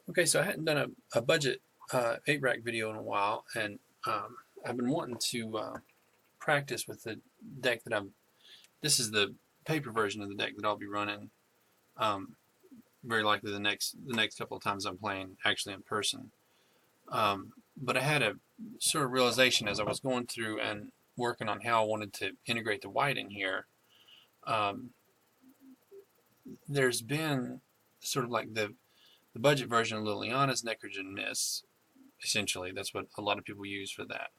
Okay, so I hadn't done a budget 8-rack video in a while, and I've been wanting to practice with the deck that this is the paper version of the deck that I'll be running. Um, Very likely the next couple of times I'm playing actually in person. But I had a sort of realization as I was going through and working on how I wanted to integrate the white in here. Um, there's been sort of like the budget version of Liliana's Necrogen Miss. Essentially, that's what a lot of people use for that.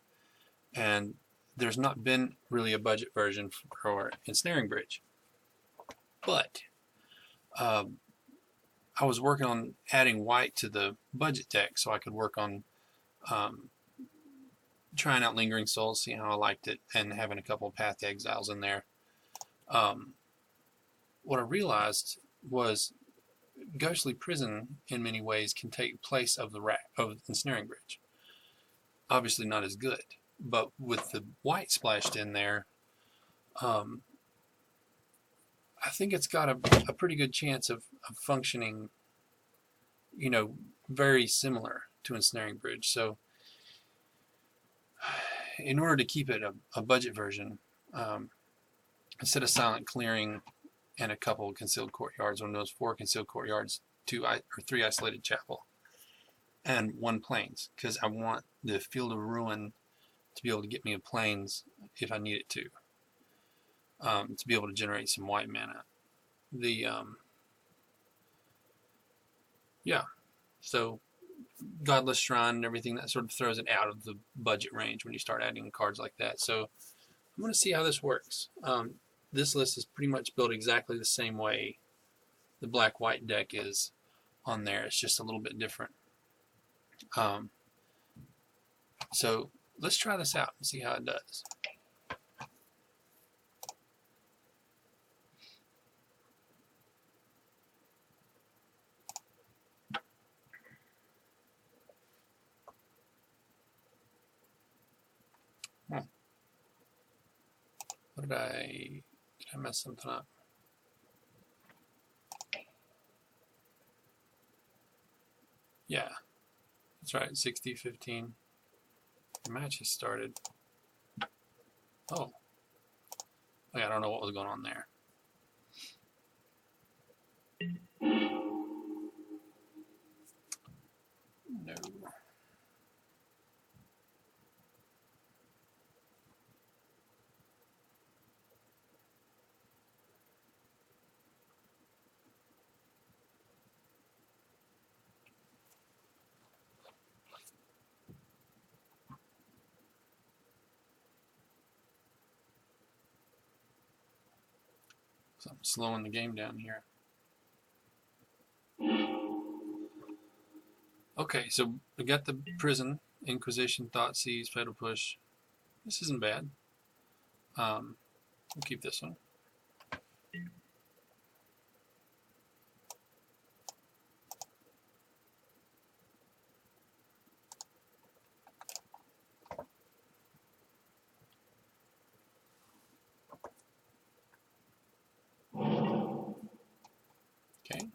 And there's not been really a budget version for Ensnaring Bridge. But I was working on adding white to the budget deck so I could work on trying out Lingering Souls, seeing how I liked it, and having a couple of Path to Exiles in there. What I realized was Ghostly Prison, in many ways, can take place of the Ensnaring Bridge. Obviously not as good, but with the white splashed in there, I think it's got a pretty good chance of functioning, very similar to Ensnaring Bridge. So in order to keep it a budget version, instead of Silent Clearing and a couple of Concealed Courtyards, one of those 4 Concealed Courtyards, 2 or 3 Isolated Chapel, and 1 Plains, because I want the Field of Ruin to be able to get me a Plains if I need it to be able to generate some white mana. So Godless Shrine and everything, that sort of throws it out of the budget range when you start adding cards like that. So I'm going to see how this works. This list is pretty much built exactly the same way the black-white deck is on there. It's just a little bit different. So let's try this out and see how it does. Did I mess something up? Yeah, that's right, 60-15. The match has started. Oh, I don't know what was going on there. No. So I'm slowing the game down here. Okay, so we got the Prison, Inquisition, Thoughtseize, Fatal Push. This isn't bad. We'll keep this one. Okay.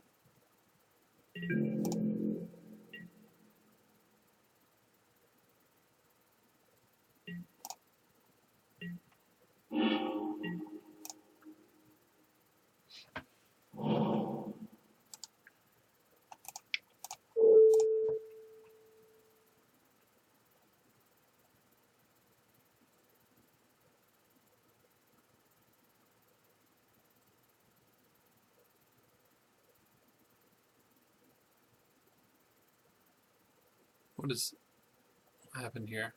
What has happened here?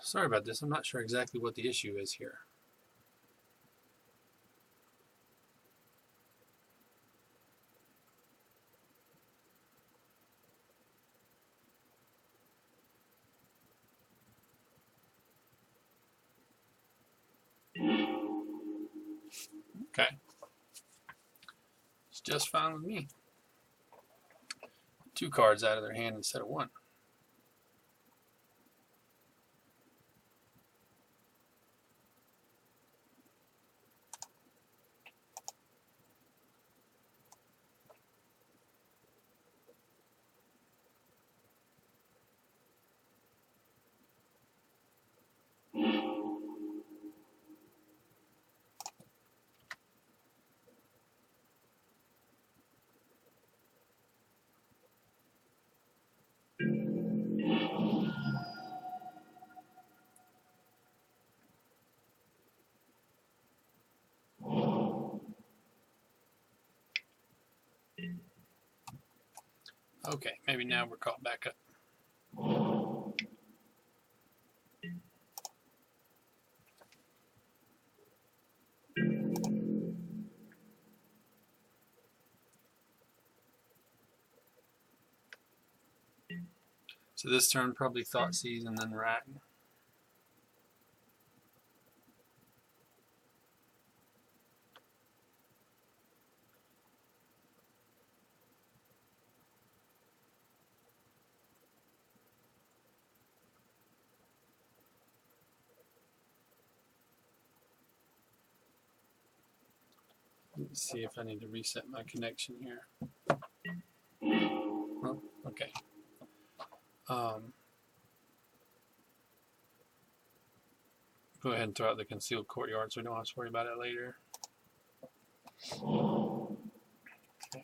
Sorry about this. I'm not sure exactly what the issue is here. Okay. It's just fine with me. 2 cards out of their hand instead of 1. Okay, maybe now we're caught back up. So this turn probably thought sees and then rack. Let's see if I need to reset my connection here. Oh, okay. Go ahead and throw out the concealed courtyard so we don't have to worry about it later. Okay.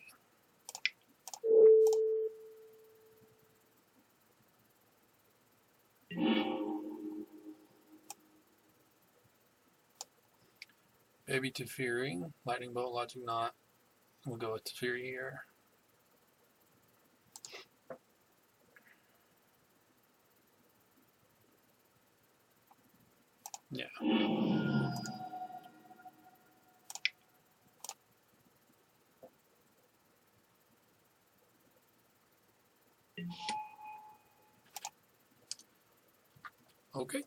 Baby Teferi, lightning bolt, logic knot. We'll go with Teferi here. Yeah. Okay.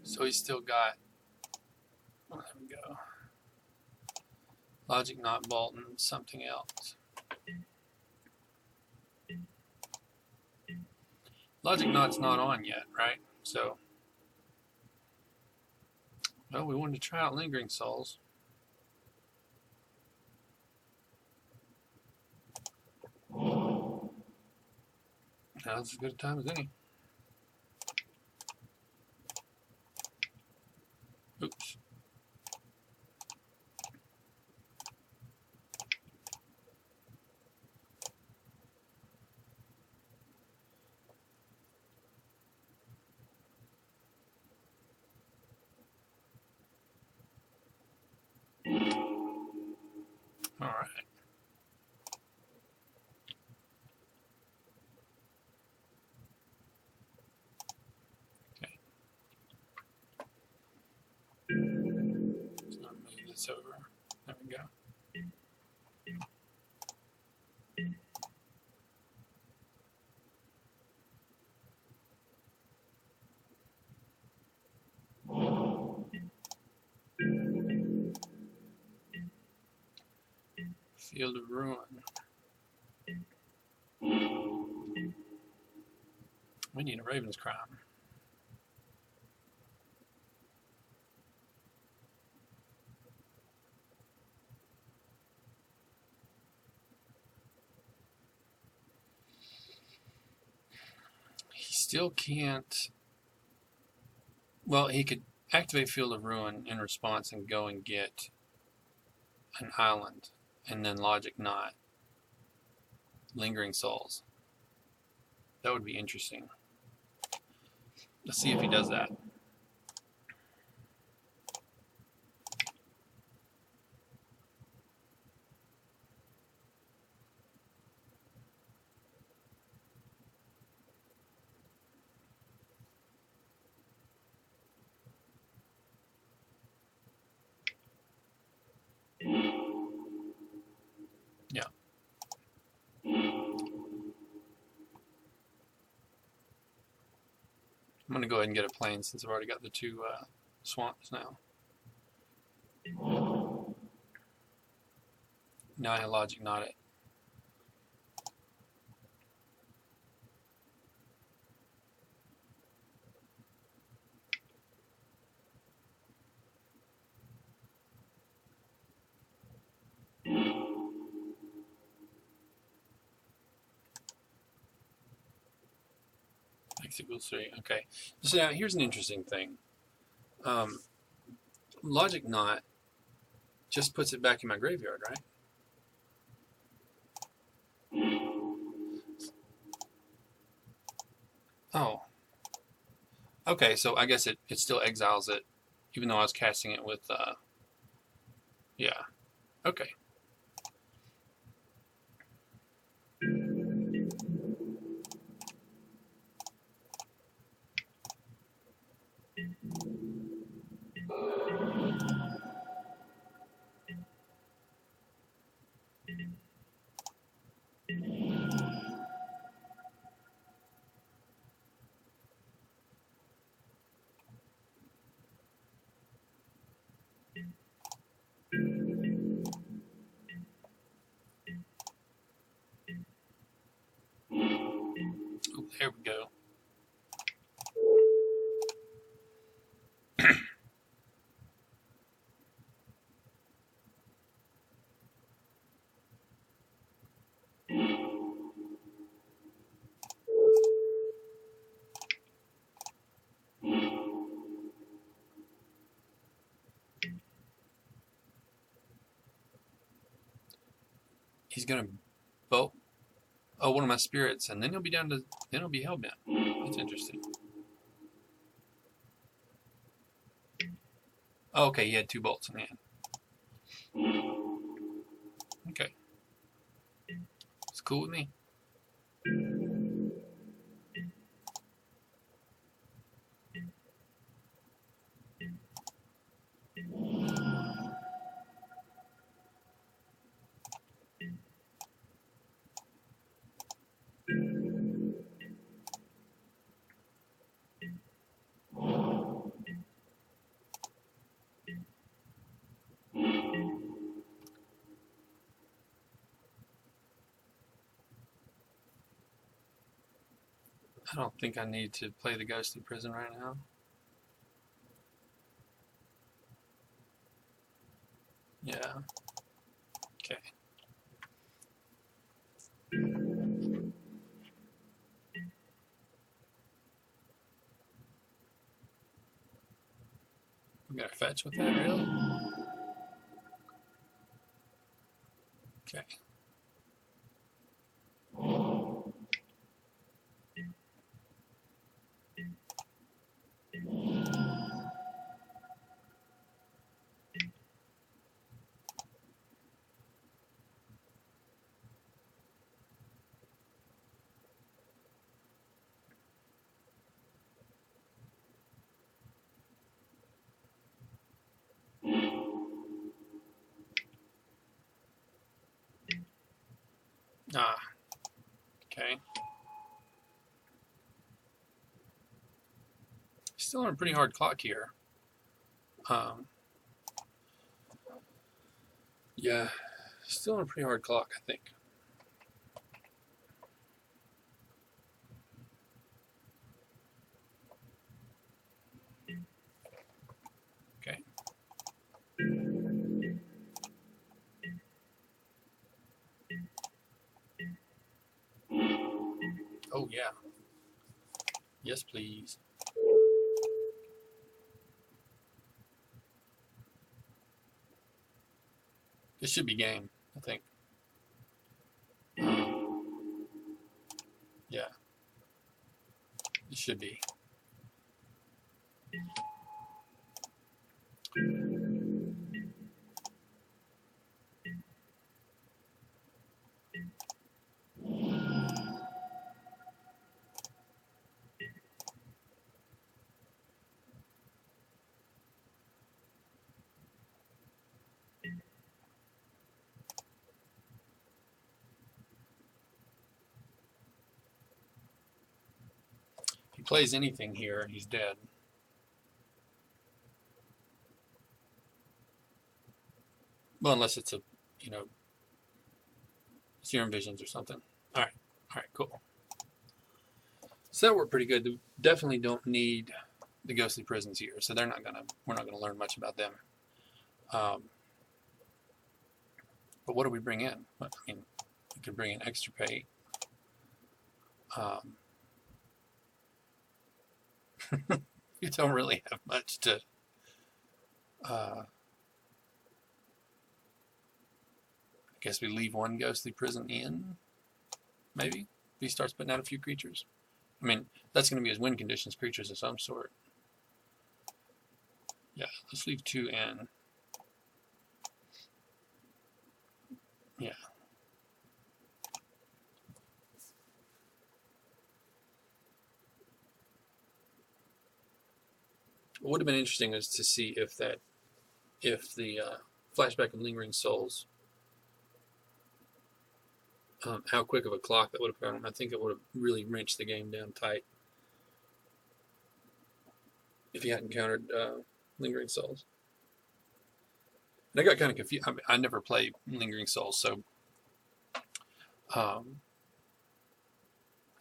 So he's still got, there we go, logic knot, bolt, and something else. Logic knot's not on yet, right? So, well, we wanted to try out lingering souls. Now's as good a time as any. Oops. All right. Okay. Let's not move this over. There we go. Field of Ruin. We need a Raven's Crown. He still can't. Well, he could activate Field of Ruin in response and go and get an island, and then logic knot, lingering souls. That would be interesting. Let's see if he does that. Yeah. I'm going to go ahead and get a plane since I've already got the two swamps now. Now I logic knot it. X equals 3. Okay. So now here's an interesting thing. Logic knot just puts it back in my graveyard, right? Oh, okay, so I guess it still exiles it, even though I was casting it with, yeah, okay. Oh, there we go. He's gonna bolt. Oh, one of my spirits, and then he'll be down to. Then he'll be hellbent. That's interesting. Oh, okay, he had 2 bolts in hand. Okay, it's cool with me. I don't think I need to play the ghostly prison right now. Yeah. Okay. We got to fetch with that, really? Okay. Ah. Okay. Still on a pretty hard clock here. Yeah. Still on a pretty hard clock, I think. Okay. Oh, yeah. Yes, please. This should be game, I think. Yeah. It should be. If he plays anything here, he's dead. Well, unless it's a, serum visions or something. All right, cool. So that worked pretty good. Definitely don't need the ghostly prisons here, so we're not gonna learn much about them. But what do we bring in? I mean, we could bring in extirpate. You don't really have much to. I guess we leave one ghostly prison in. Maybe if he starts putting out a few creatures. I mean, that's going to be as wind conditions, creatures of some sort. Yeah, let's leave 2 in. Yeah. What would have been interesting is to see if the flashback of Lingering Souls, how quick of a clock that would have gone. I think it would have really wrenched the game down tight if he hadn't countered Lingering Souls. And I got kind of confused. I mean, I never played Lingering Souls, so I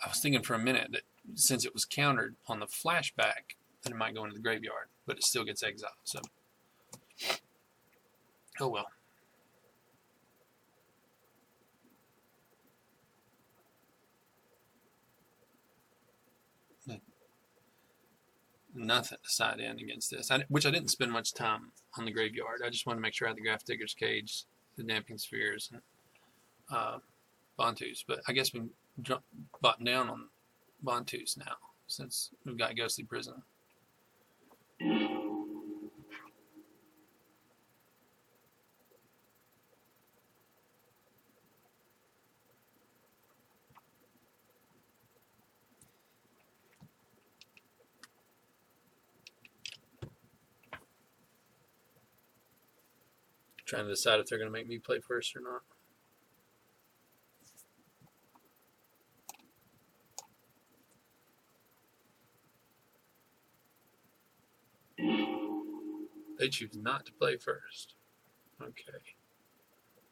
was thinking for a minute that since it was countered on the flashback, then it might go into the graveyard, but it still gets exiled. So, oh well. Nothing to side in against this, which I didn't spend much time on the graveyard. I just wanted to make sure I had the Graph Digger's Cage, the Damping Spheres, and Bontus. But I guess we button down on Bontus now, since we've got Ghostly Prison. Trying to decide if they're going to make me play first or not. They choose not to play first. Okay.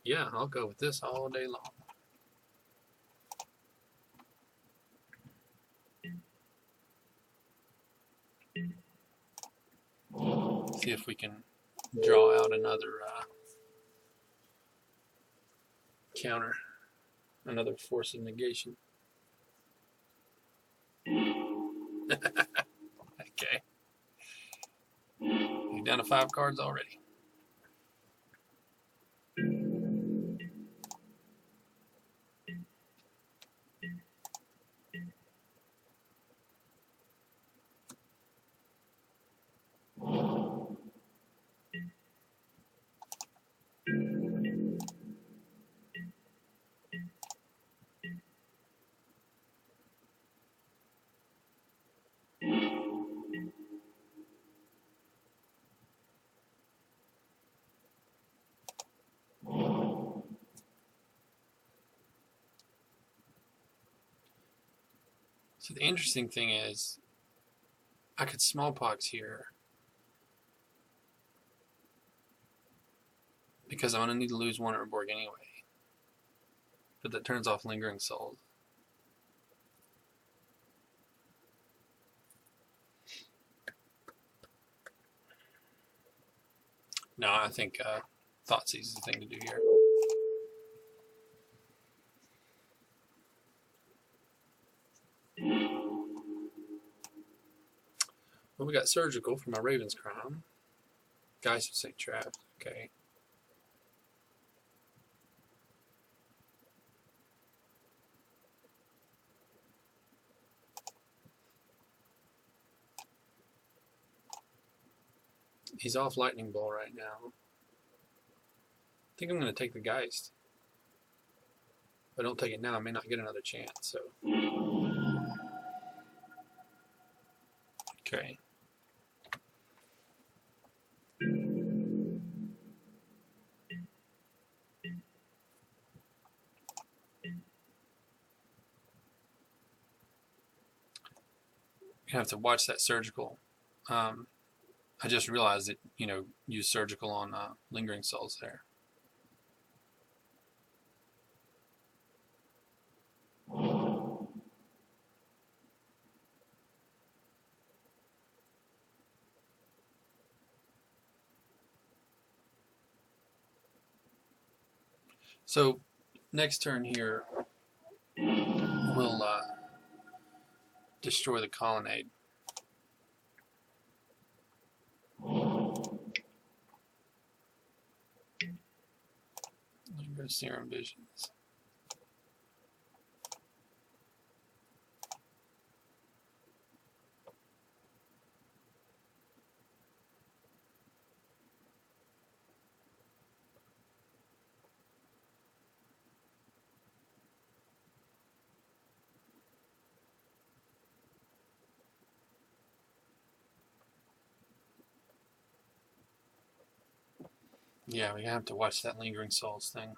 Yeah, I'll go with this all day long. See if we can draw out another counter, another force of negation. Okay. You're down to 5 cards already. So the interesting thing is, I could smallpox here because I'm going to need to lose 1 Urborg anyway. But that turns off Lingering Souls. No, I think Thoughtseize is the thing to do here. Well, we got Surgical for my Raven's Crown. Guys who say trapped. Okay. He's off Lightning Ball right now. I think I'm going to take the Geist. If I don't take it now, I may not get another chance. So, okay. You have to watch that Surgical. I just realized that, use Surgical on Lingering Souls there. So, next turn here, we'll destroy the Colonnade. Serum Visions. Yeah, we have to watch that lingering souls thing.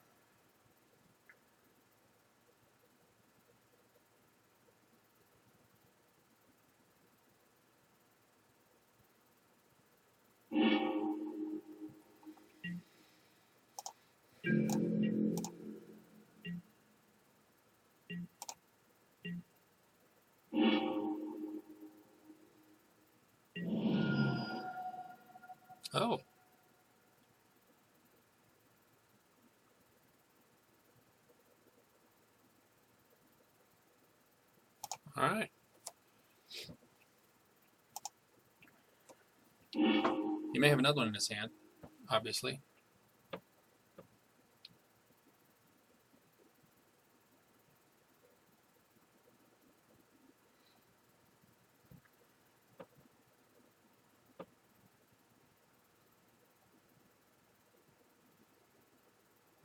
Oh. All right. He may have another one in his hand, obviously.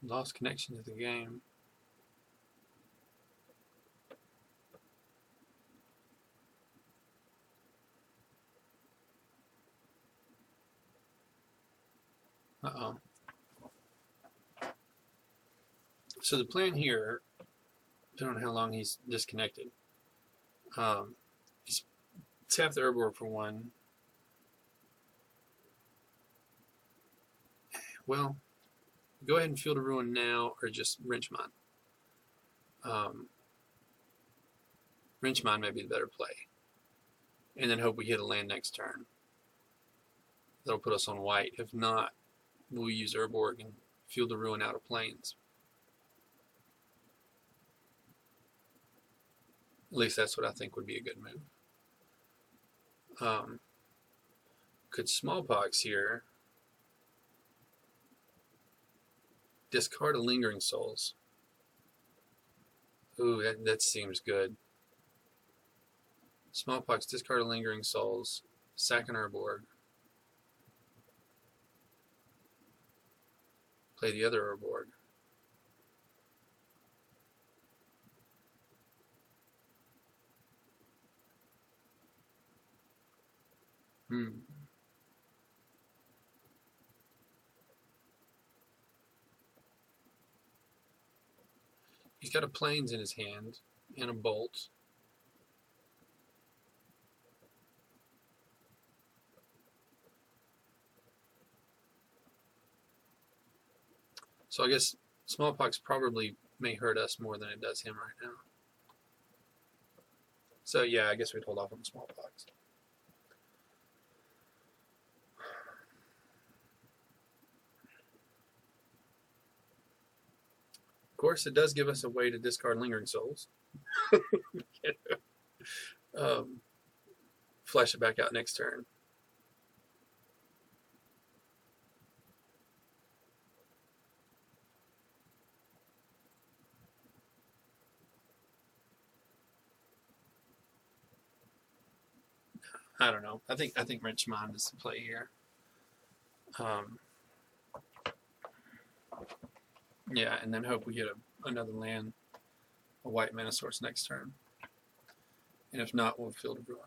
Lost connection to the game. Uh-oh. So the plan here, I don't know how long he's disconnected. Is tap the herb orb for one. Well, go ahead and Field of Ruin now, or just Wrench Mine. Wrench Mine may be the better play. And then hope we hit a land next turn. That'll put us on white. If not, we'll use Herb Org and Field of Ruin out of Plains. At least that's what I think would be a good move. Could Smallpox here discard a Lingering Souls? Ooh, that seems good. Smallpox, discard a Lingering Souls, sack an Herb Org. Play the other Herb Org. He's got a Plains in his hand and a Bolt. So I guess Smallpox probably may hurt us more than it does him right now. So yeah, I guess we'd hold off on the Smallpox. Of course, it does give us a way to discard Lingering Souls. Flash it back out next turn. I don't know. I think Wrench Mine is the play here. Yeah, and then hope we get another land, a white mana source next turn. And if not, we'll Field of Ruin.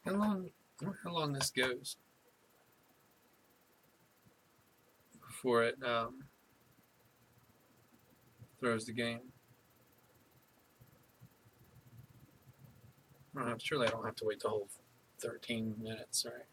I wonder how long this goes before it throws the game. Surely I don't have to wait the whole 13 minutes, right?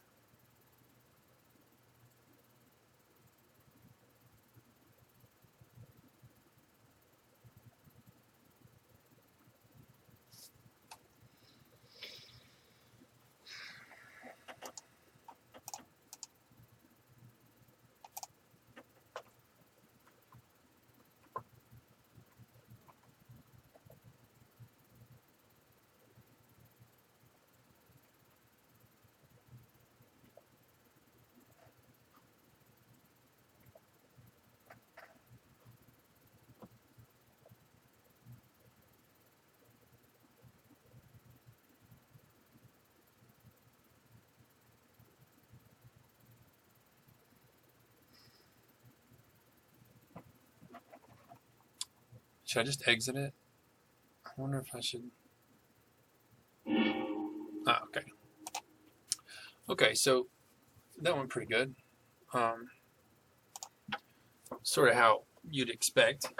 Should I just exit it? I wonder if I should. Ah, okay. Okay, so that went pretty good. Sort of how you'd expect.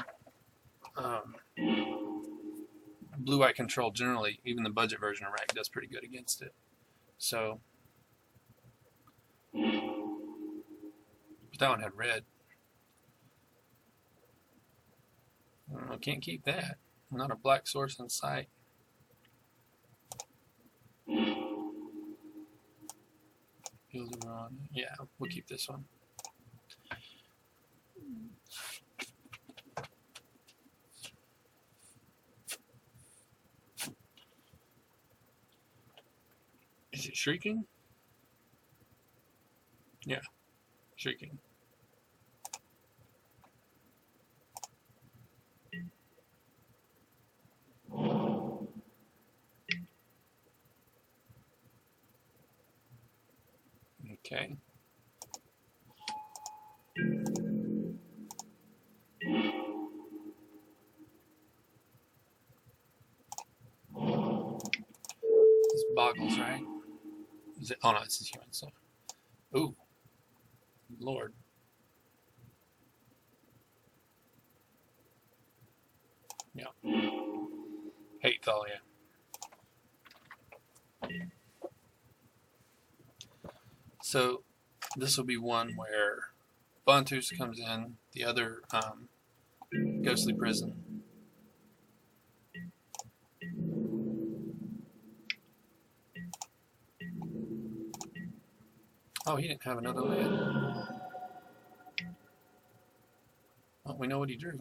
Blue eye control generally, even the budget version of RAC does pretty good against it. So, but that one had red. I can't keep that. Not a black source in sight. Yeah, we'll keep this one. Is it shrieking? Yeah, shrieking. Okay. This boggles, right? Is it? Oh no, this is human. So, ooh, Lord. Yeah. Hate Thalia. So this will be one where Bantus comes in, the other ghostly prison. Oh, he didn't have another lid. Well, we know what he drew.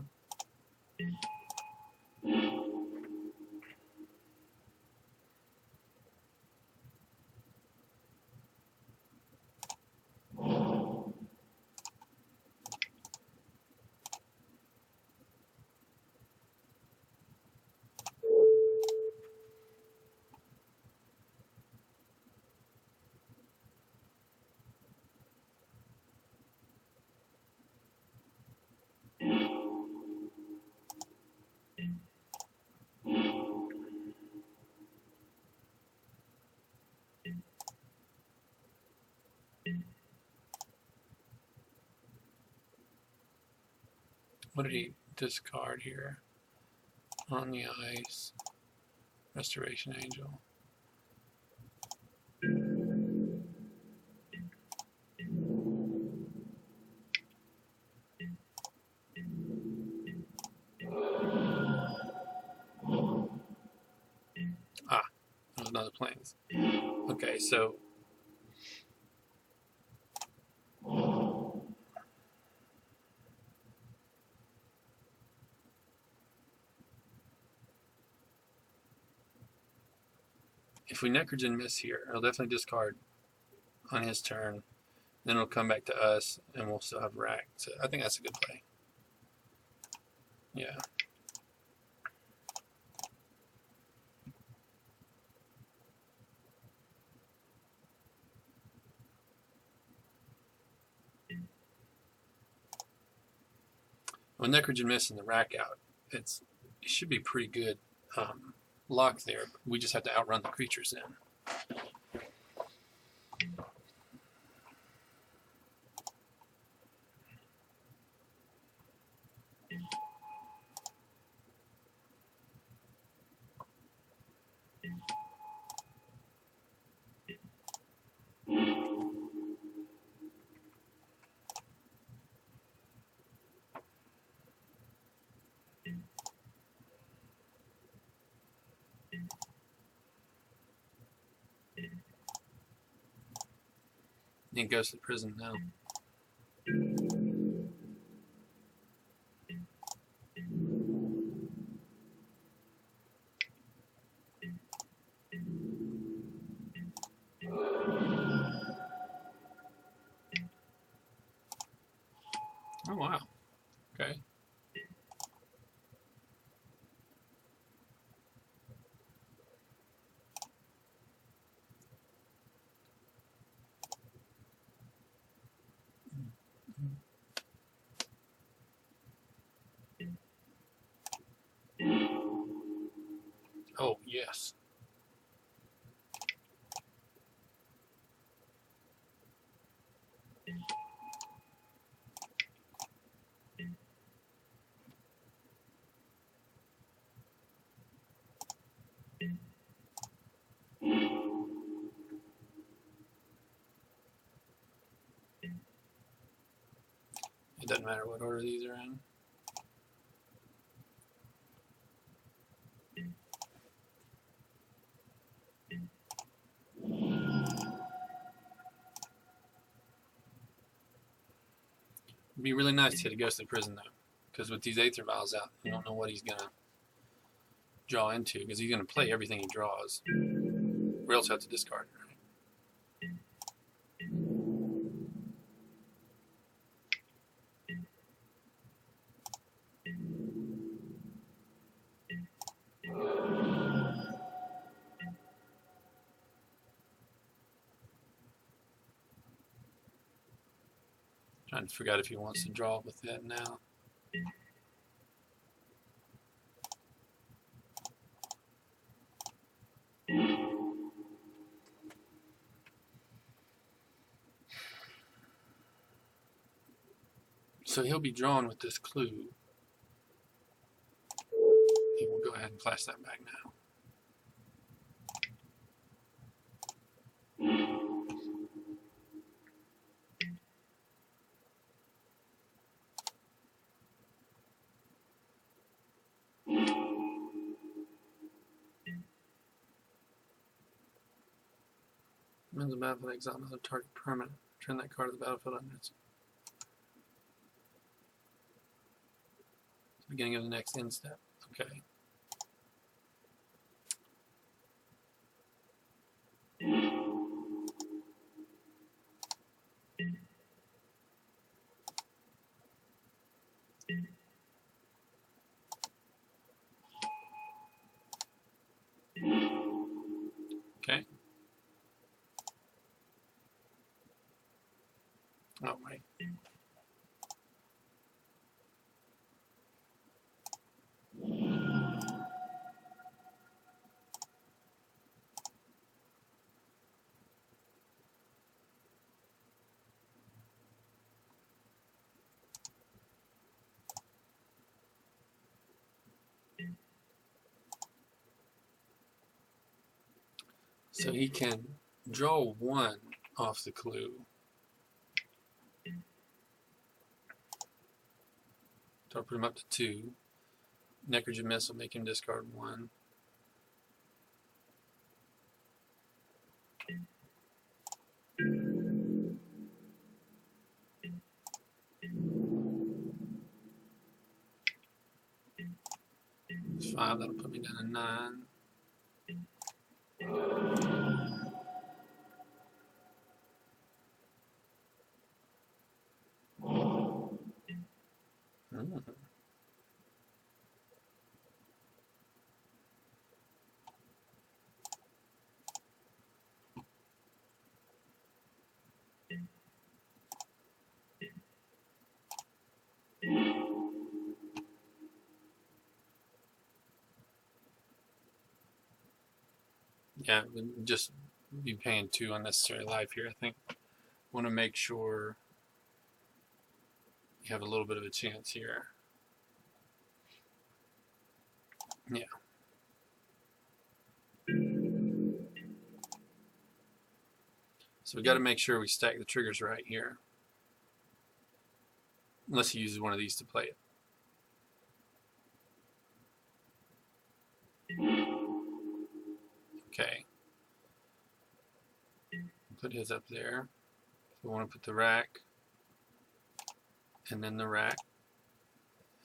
What did he discard here? On the ice. Restoration Angel. Ah, there's another planes. Okay, so if we Necrogen miss here, it'll definitely discard on his turn. Then it'll come back to us, and we'll still have rack. So I think that's a good play. Yeah. With Necrogen miss and the rack out, it should be pretty good lock there. But we just have to outrun the creatures then. Then goes to prison now. Oh wow. Okay. Oh, yes. It doesn't matter what order these are in. It'd be really nice to hit a ghostly prison, though, because with these Aether Vials out, you don't know what he's going to draw into, because he's going to play everything he draws. We also have to discard it, right? Trying to figure out if he wants to draw with that now. So he'll be drawn with this clue. He will go ahead and flash that back now. When the battlefield exile another target permanent. Turn that card to the battlefield under its beginning of the next end step. Okay. Okay. Oh, right. So he can draw one off the clue. So I'll put him up to 2. Necrogen Miss will make him discard 1. It's 5, that'll put me down to 9. Yeah, we'd just be paying 2 unnecessary life here, I think. Want to make sure you have a little bit of a chance here. Yeah. So we got to make sure we stack the triggers right here. Unless he uses one of these to play it. Okay. Put his up there. So we want to put the rack, and then the rack,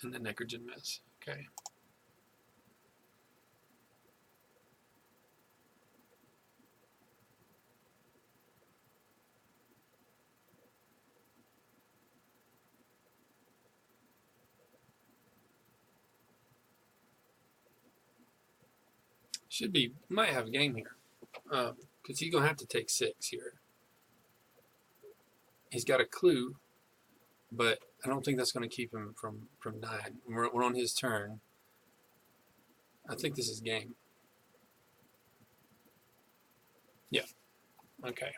and the Necrogen Miss. Okay. Should be, might have a game here. Because he's going to have to take 6 here. He's got a clue, but I don't think that's going to keep him from 9. We're on his turn. I think this is game. Yeah. Okay.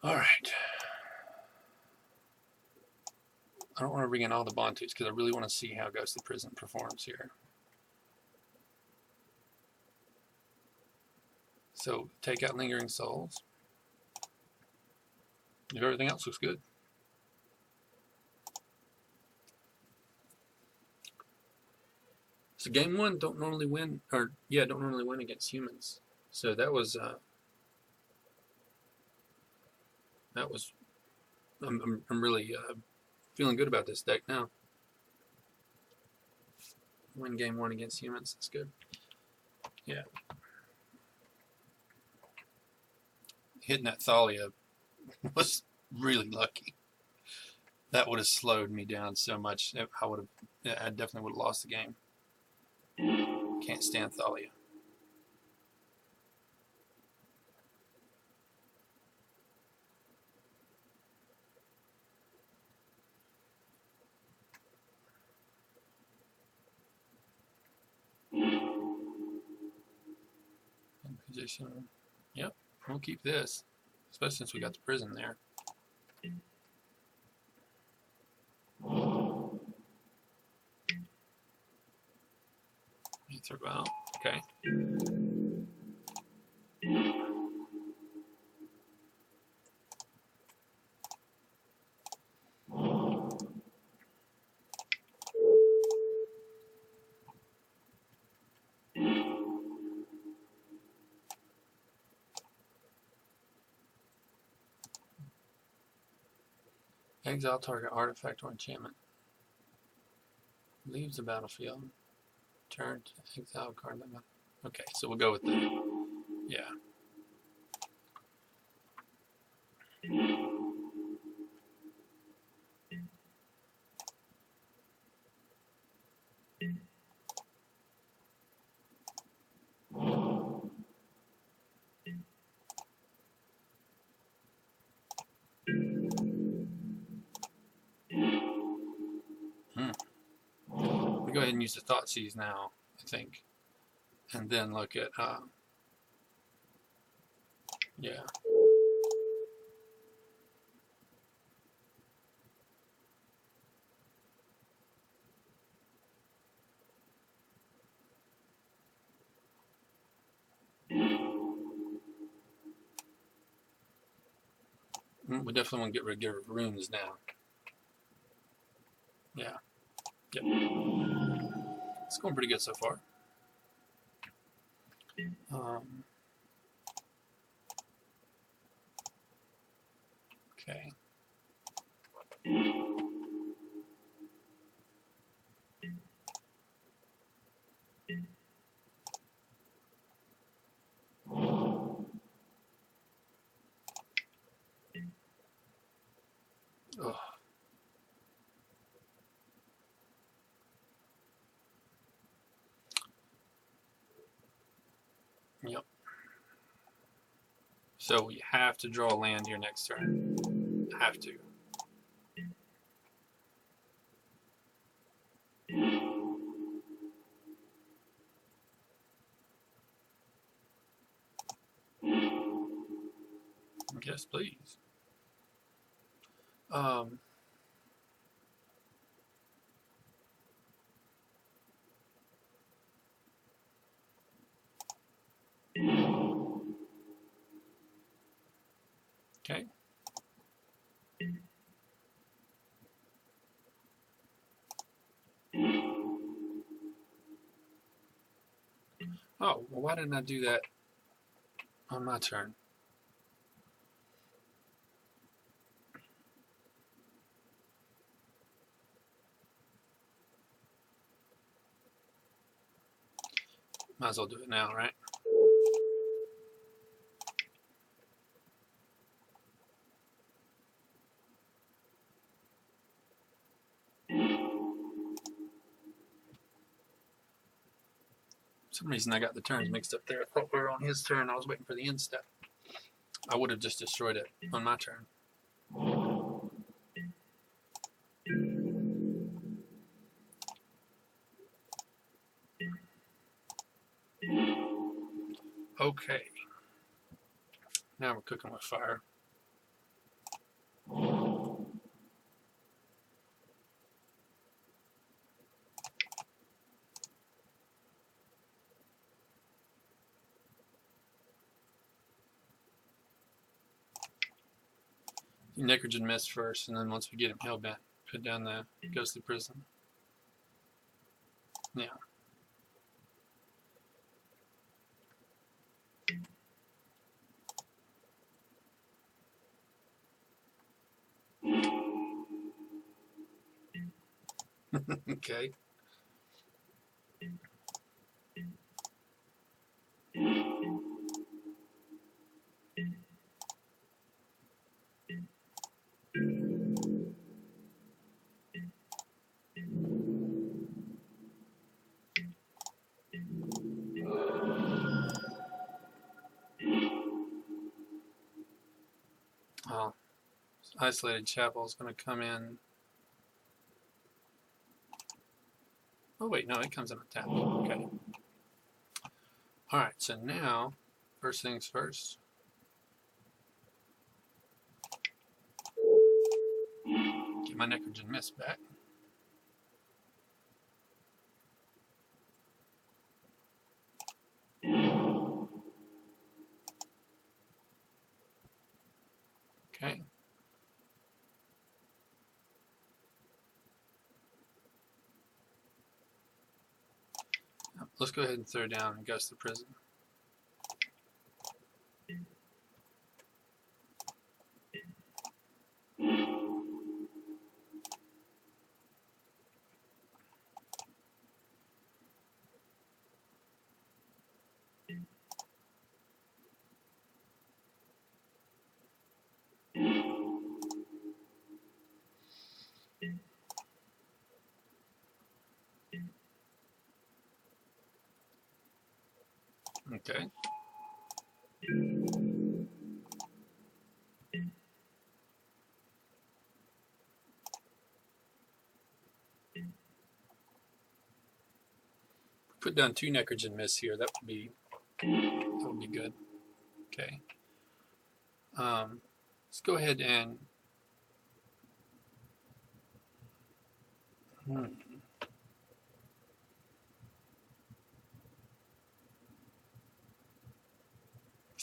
All right. I don't want to bring in all the Bantus because I really want to see how Ghostly Prison performs here. So take out Lingering Souls. If everything else looks good. So game one don't normally win, or yeah, don't normally win against humans. So that was I'm really feeling good about this deck now. Win game one against humans, that's good. Yeah. Hitting that Thalia was really lucky. That would have slowed me down so much. I definitely would have lost the game. Can't stand Thalia. In position. Yep, we'll keep this, especially since we got the prison there. Throw out. Okay. Exile target artifact or enchantment. Leaves the battlefield. Turn to exile card. Okay, so we'll go with the yeah. We go ahead and use the Thoughtseize now, I think, and then look at yeah. We definitely want to get rid of runes now. Yeah. Yep. It's going pretty good so far. Okay. Oh. Yep. So we have to draw a land here next turn. Have to. Yes, please. Okay. Oh, well, why didn't I do that on my turn? Might as well do it now, right? For some reason I got the turns mixed up there. I thought we were on his turn. I was waiting for the end step. I would have just destroyed it on my turn. Okay. Now we're cooking with fire. Nitrogen mist first, and then once we get him hell-bent, put down the ghostly prism. Yeah. Okay. Oh, isolated chapel is going to come in. Oh wait, no, it comes in a tap. Okay. All right, so now, first things first. Get my nitrogen mist back. Okay. Let's go ahead and throw down and ghost the prism. Okay. Put down 2 nitrogen mists here. That would be good. Okay. Let's go ahead and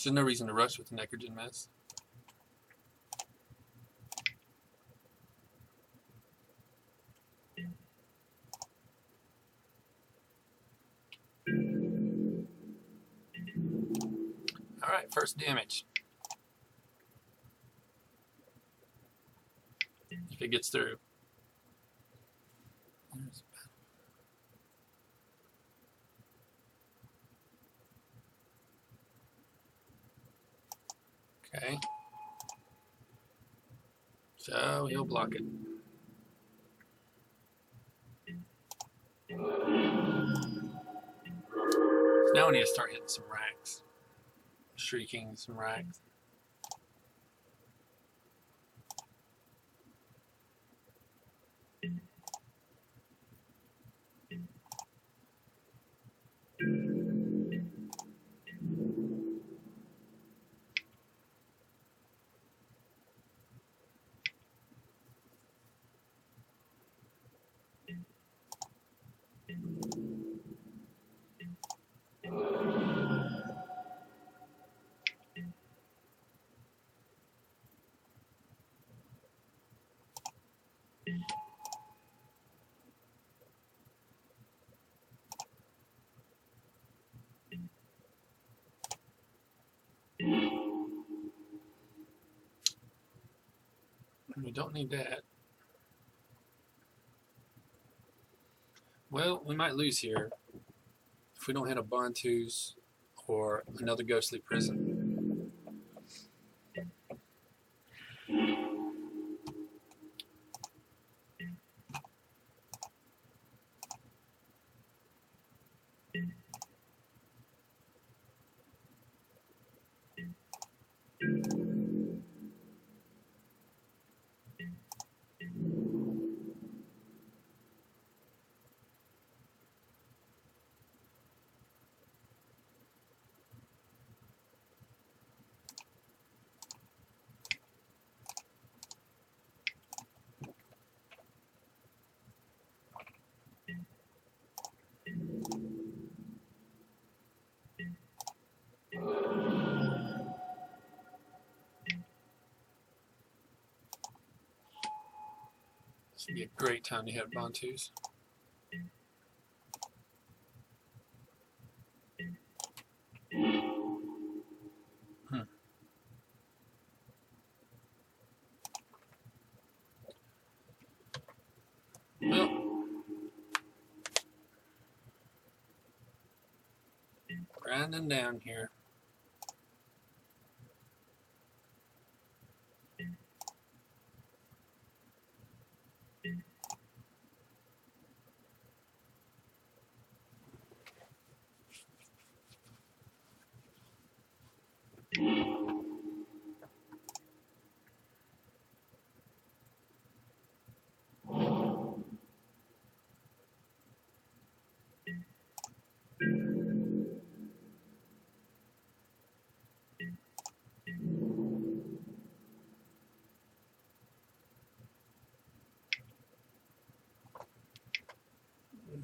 there's no reason to rush with the nitrogen mist. All right, first damage. If it gets through. Okay. So he'll block it. So now we need to start hitting some racks. Shrieking some racks. We don't need that. Well, we might lose here if we don't hit a Bantus or another ghostly prison. This would be a great time to hit Bantus. Well, grinding down here.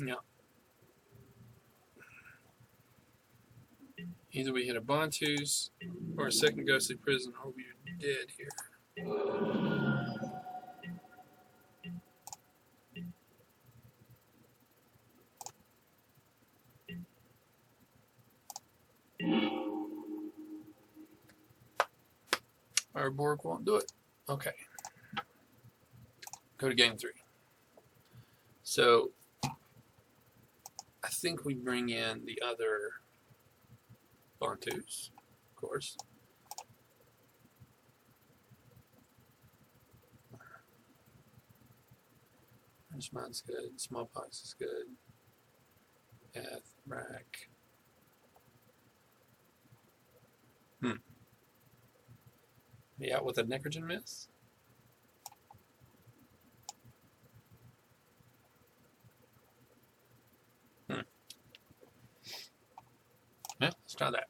Yeah. Either we hit a Bantus or a second ghostly prison, or we're dead here. Our Borg won't do it. Okay. Go to game 3. So I think we bring in the other Bantus, of course. Mine's good. Smallpox is good. Path, rack. Yeah, with a Necrogen miss. Yeah, let's try that.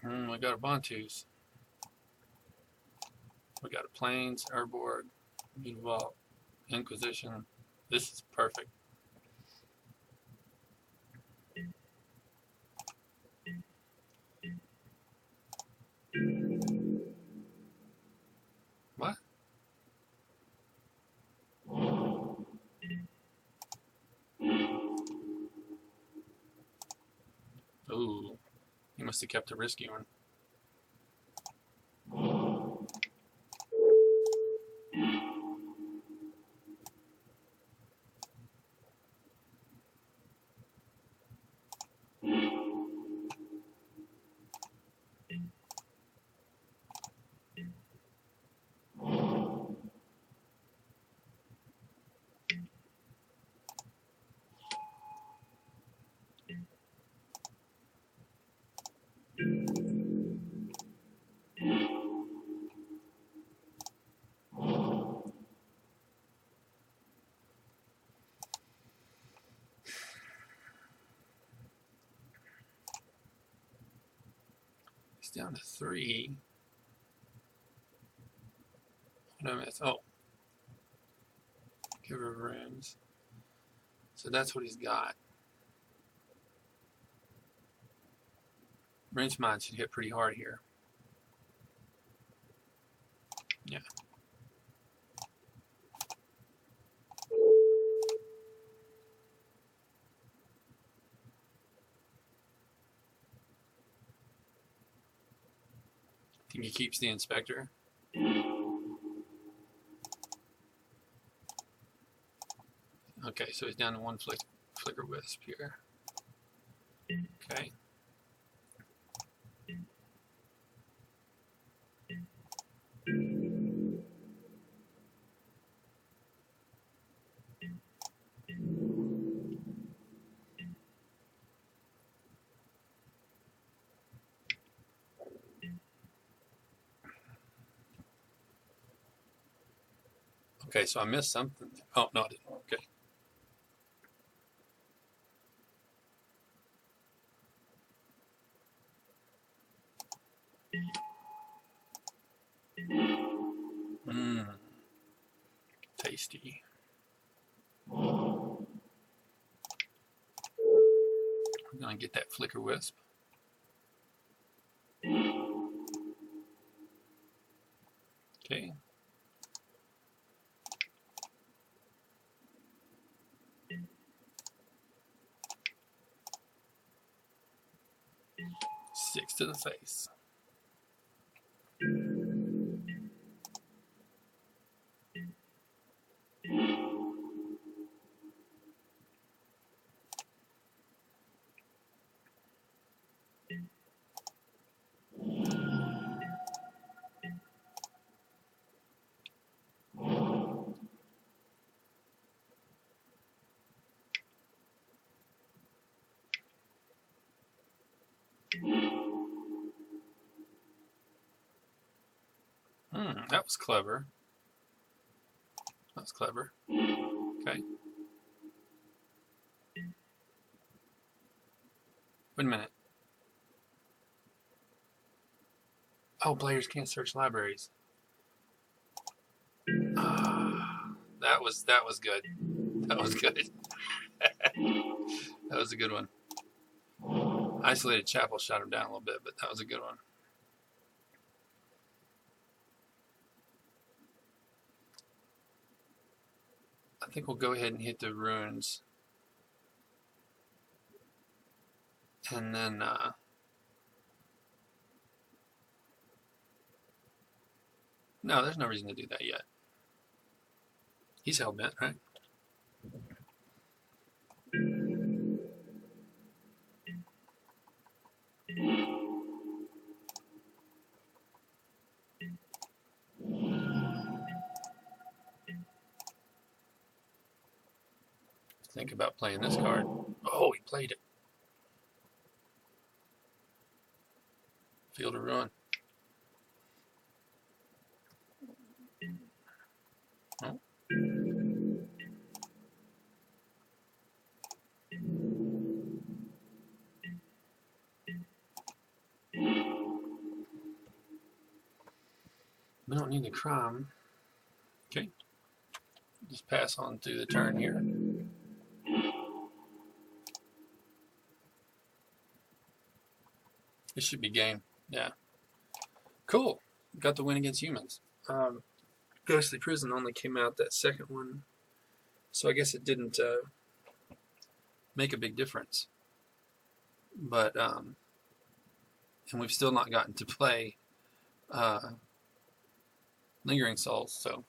We got a Bantus. We got a Plains, Urborg, Vault, Inquisition. This is perfect. What? Ooh, he must have kept a risky one. He's down to 3. What did I miss? Oh. Giver of Runes. So that's what he's got. Range Mine should hit pretty hard here. Yeah. Think he keeps the Inspector? Okay, so he's down to 1 Flicker Wisp here. Okay. Okay, so I missed something. Oh, no, I didn't. Okay. Tasty. and get that flicker wisp. Okay. Six to the face. That was clever. That was clever. Okay. Wait a minute. Oh, players can't search libraries. That was good. That was good. That was a good one. Isolated Chapel shot him down a little bit, but that was a good one. I think we'll go ahead and hit the ruins. And then no, there's no reason to do that yet. He's hell-bent, right? Think about playing this card. Oh, he played it. Field of Ruin. Oh. We don't need the crime. Okay. Just pass on through the turn here. This should be game. Yeah. Cool. Got the win against humans. Ghostly Prison only came out that second one, so I guess it didn't make a big difference. But and we've still not gotten to play Lingering Souls, so